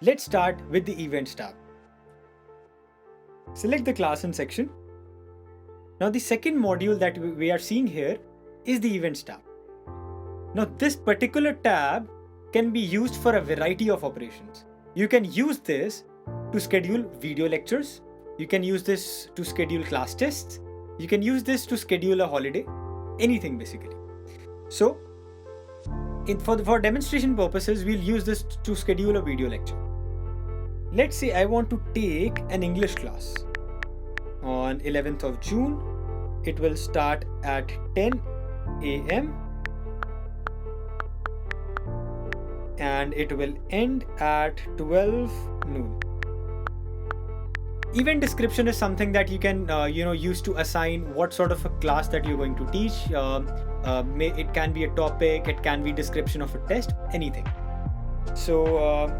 Let's start with the Events tab. Select the class and section. Now the second module that we are seeing here is the Events tab. Now this particular tab can be used for a variety of operations. You can use this to schedule video lectures. You can use this to schedule class tests. You can use this to schedule a holiday, anything basically. So for demonstration purposes, we'll use this to schedule a video lecture. Let's say I want to take an English class on 11th of June. It will start at 10 a.m. and it will end at 12 noon. Event description is something that you can use to assign what sort of a class that you're going to teach. It can be a topic, it can be description of a test, anything. So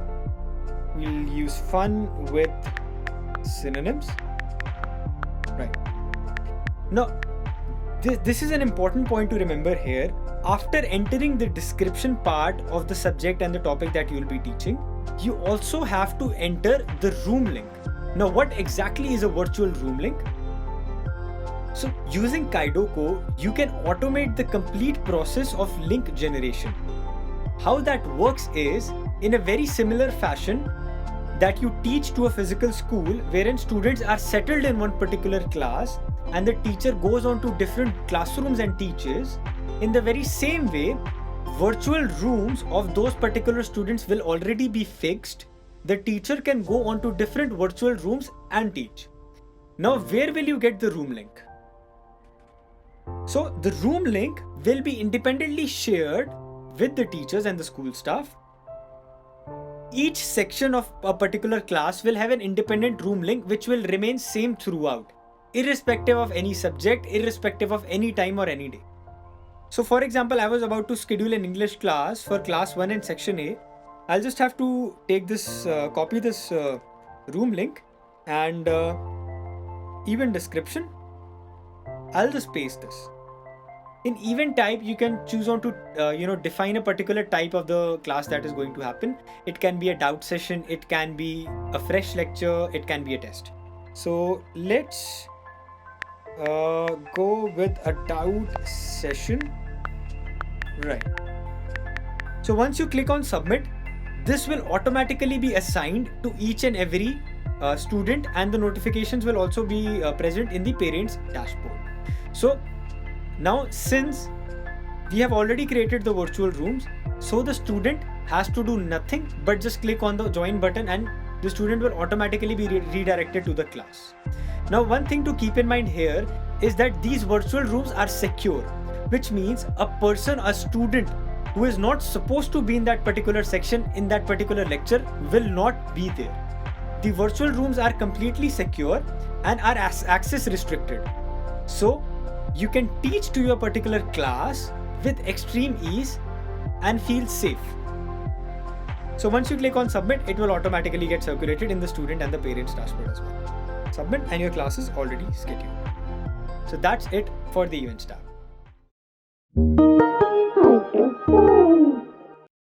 we'll use fun with synonyms. Right. Now, this is an important point to remember here. After entering the description part of the subject and the topic that you will be teaching, you also have to enter the room link. Now, what exactly is a virtual room link? So, using Kaidoko, you can automate the complete process of link generation. How that works is in a very similar fashion that you teach to a physical school wherein students are settled in one particular class and the teacher goes on to different classrooms and teaches. In the very same way, virtual rooms of those particular students will already be fixed. The teacher can go on to different virtual rooms and teach. Now, where will you get the room link? So, the room link will be independently shared with the teachers and the school staff. Each section of a particular class will have an independent room link which will remain same throughout, irrespective of any subject, irrespective of any time or any day. So for example, I was about to schedule an English class for class 1 and section A. I'll just have to take this, copy this room link and event description. I'll just paste this. In event type, you can choose on to define a particular type of the class that is going to happen. It can be a doubt session, it can be a fresh lecture, it can be a test. So let's go with a doubt session. Right. So once you click on submit, this will automatically be assigned to each and every student, and the notifications will also be present in the parents dashboard. So now, since we have already created the virtual rooms, so the student has to do nothing but just click on the join button and the student will automatically be redirected to the class. Now, one thing to keep in mind here is that these virtual rooms are secure, which means a student who is not supposed to be in that particular section in that particular lecture will not be there. The virtual rooms are completely secure and are access restricted. So, you can teach to your particular class with extreme ease and feel safe. So once you click on submit, it will automatically get circulated in the student and the parents dashboard as well. Submit and your class is already scheduled. So that's it for the events tab.